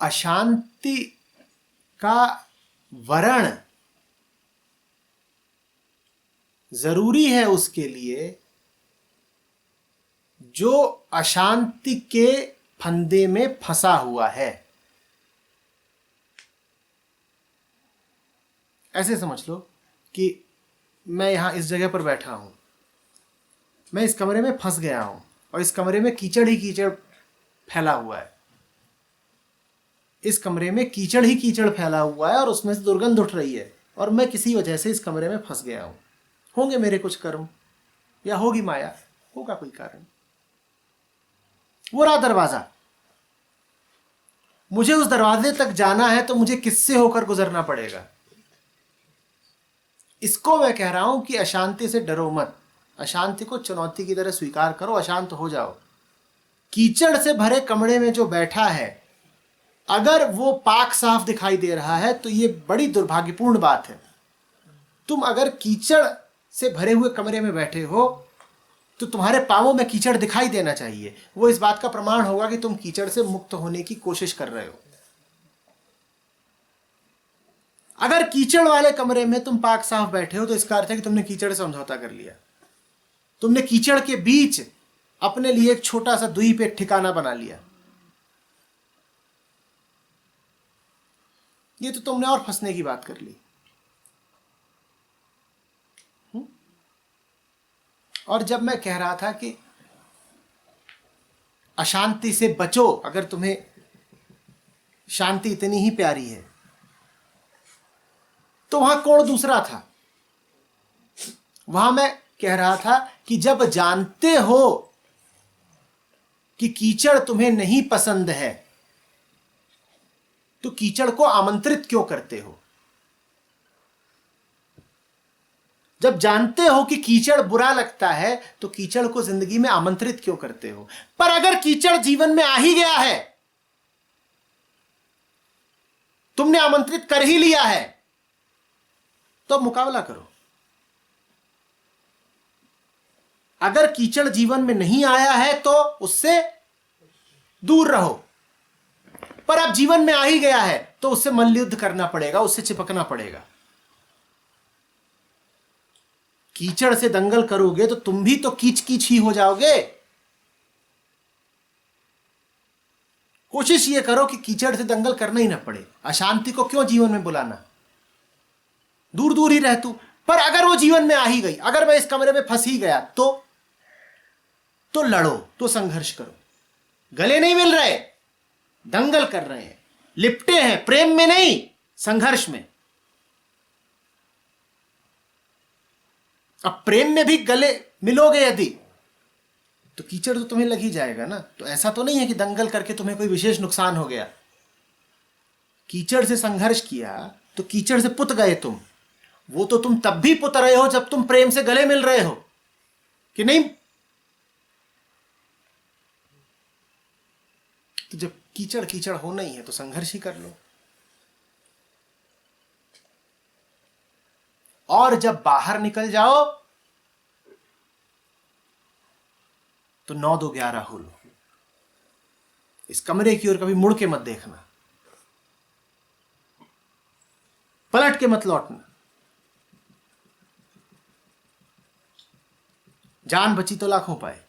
अशांति का वर्ण जरूरी है उसके लिए जो अशांति के फंदे में फंसा हुआ है। ऐसे समझ लो कि मैं यहां इस जगह पर बैठा हूं, मैं इस कमरे में फंस गया हूं और इस कमरे में कीचड़ ही कीचड़ फैला हुआ है। इस कमरे में कीचड़ ही कीचड़ फैला हुआ है और उसमें से दुर्गंध उठ रही है और मैं किसी वजह से इस कमरे में फंस गया हूं। होंगे मेरे कुछ कर्म या होगी माया, होगा कोई कारण। वो रहा दरवाजा, मुझे उस दरवाजे तक जाना है तो मुझे किससे होकर गुजरना पड़ेगा। इसको मैं कह रहा हूं कि अशांति से डरो मत, अशांति को चुनौती की तरह स्वीकार करो, अशांत हो जाओ। कीचड़ से भरे कमरे में जो बैठा है, अगर वो पाक साफ दिखाई दे रहा है तो ये बड़ी दुर्भाग्यपूर्ण बात है। तुम अगर कीचड़ से भरे हुए कमरे में बैठे हो तो तुम्हारे पांवों में कीचड़ दिखाई देना चाहिए। वो इस बात का प्रमाण होगा कि तुम कीचड़ से मुक्त होने की कोशिश कर रहे हो। अगर कीचड़ वाले कमरे में तुम पाक साफ बैठे हो तो इसका अर्थ है कि तुमने कीचड़ से समझौता कर लिया। तुमने कीचड़ के बीच अपने लिए एक छोटा सा द्वीप, एक ठिकाना बना लिया। ये तो तुमने और फंसने की बात कर ली। और जब मैं कह रहा था कि अशांति से बचो, अगर तुम्हें शांति इतनी ही प्यारी है, तो वहां कोण दूसरा था। वहां मैं कह रहा था कि जब जानते हो कि कीचड़ तुम्हें नहीं पसंद है तो कीचड़ को आमंत्रित क्यों करते हो। जब जानते हो कि कीचड़ बुरा लगता है तो कीचड़ को जिंदगी में आमंत्रित क्यों करते हो। पर अगर कीचड़ जीवन में आ ही गया है, तुमने आमंत्रित कर ही लिया है, तो अब मुकाबला करो। अगर कीचड़ जीवन में नहीं आया है तो उससे दूर रहो, पर अब जीवन में आ ही गया है तो उससे मल्लयुद्ध करना पड़ेगा, उससे चिपकना पड़ेगा। कीचड़ से दंगल करोगे तो तुम भी तो कीच कीच ही हो जाओगे। कोशिश ये करो कि कीचड़ से दंगल करना ही ना पड़े। अशांति को क्यों जीवन में बुलाना, दूर दूर ही रह तू। पर अगर वो जीवन में आ ही गई, अगर मैं इस कमरे में फंस ही गया तो लड़ो, तो संघर्ष करो। गले नहीं मिल रहे, दंगल कर रहे हैं, लिपटे हैं, प्रेम में नहीं, संघर्ष में। अब प्रेम में भी गले मिलोगे यदि, तो कीचड़ तो तुम्हें लग ही जाएगा ना। तो ऐसा तो नहीं है कि दंगल करके तुम्हें कोई विशेष नुकसान हो गया। कीचड़ से संघर्ष किया तो कीचड़ से पुत गए तुम। वो तो तुम तब भी पुत रहे हो जब तुम प्रेम से गले मिल रहे हो, कि नहीं। तो जब कीचड़ कीचड़ होना ही है तो संघर्ष ही कर लो। और जब बाहर निकल जाओ तो 9 2 11 हो लो। इस कमरे की ओर कभी मुड़ के मत देखना, पलट के मत लौटना। जान बची तो लाखों पाए।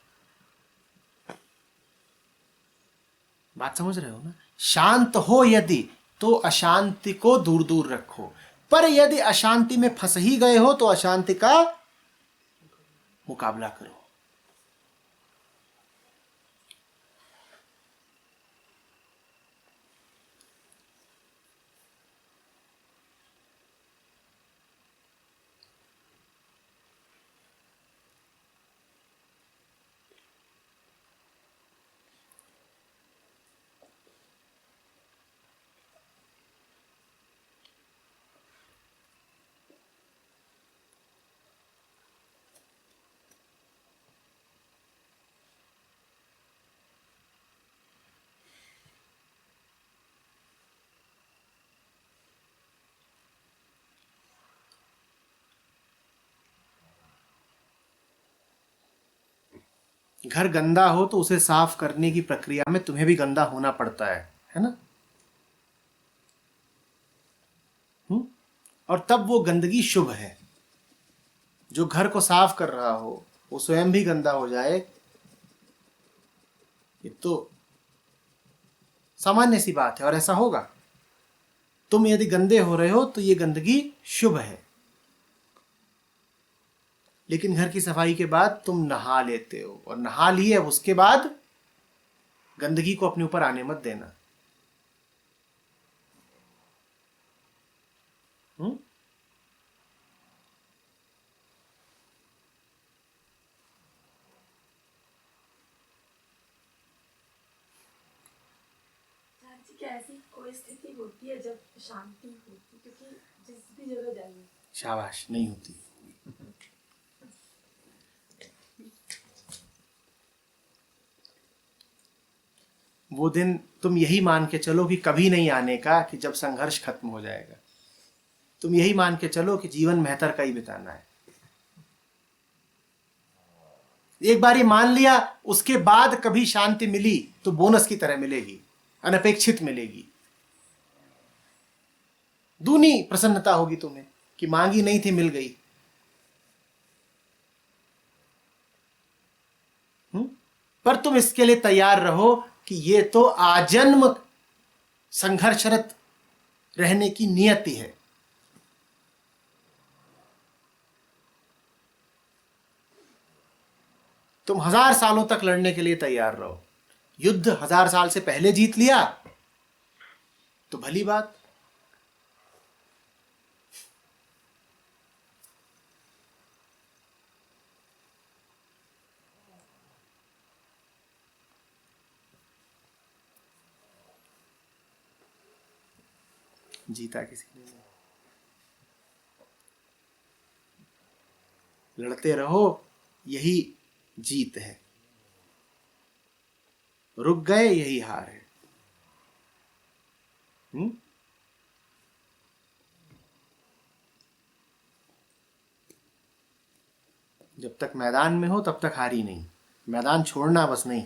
बात समझ रहे हो ना। शांत हो यदि तो अशांति को दूर दूर रखो, पर यदि अशांति में फंस ही गए हो तो अशांति का मुकाबला करो। घर गंदा हो तो उसे साफ करने की प्रक्रिया में तुम्हें भी गंदा होना पड़ता है ना। और तब वो गंदगी शुभ है। जो घर को साफ कर रहा हो वो स्वयं भी गंदा हो जाए, ये तो सामान्य सी बात है और ऐसा होगा। तुम यदि गंदे हो रहे हो तो ये गंदगी शुभ है। लेकिन घर की सफाई के बाद तुम नहा लेते हो और नहा लिए, अब उसके बाद गंदगी को अपने ऊपर आने मत देना। क्या ऐसी कोई स्थिति होती है जब शांति होती? क्योंकि जिस भी जगह जाइए। शाबाश, नहीं होती। वो दिन तुम यही मान के चलो कि कभी नहीं आने का, कि जब संघर्ष खत्म हो जाएगा। तुम यही मान के चलो कि जीवन मेहतर का ही बिताना है। एक बार ये मान लिया, उसके बाद कभी शांति मिली तो बोनस की तरह मिलेगी, अनपेक्षित मिलेगी। दूनी प्रसन्नता होगी तुम्हें कि मांगी नहीं थी, मिल गई। पर तुम इसके लिए तैयार रहो कि ये तो आजन्म संघर्षरत रहने की नियति है। तुम 1000 सालों तक लड़ने के लिए तैयार रहो। युद्ध 1000 साल से पहले जीत लिया तो भली बात। जीता किसी ने नहीं। लड़ते रहो, यही जीत है। रुक गए, यही हार है। जब तक मैदान में हो तब तक हारी नहीं। मैदान छोड़ना बस नहीं।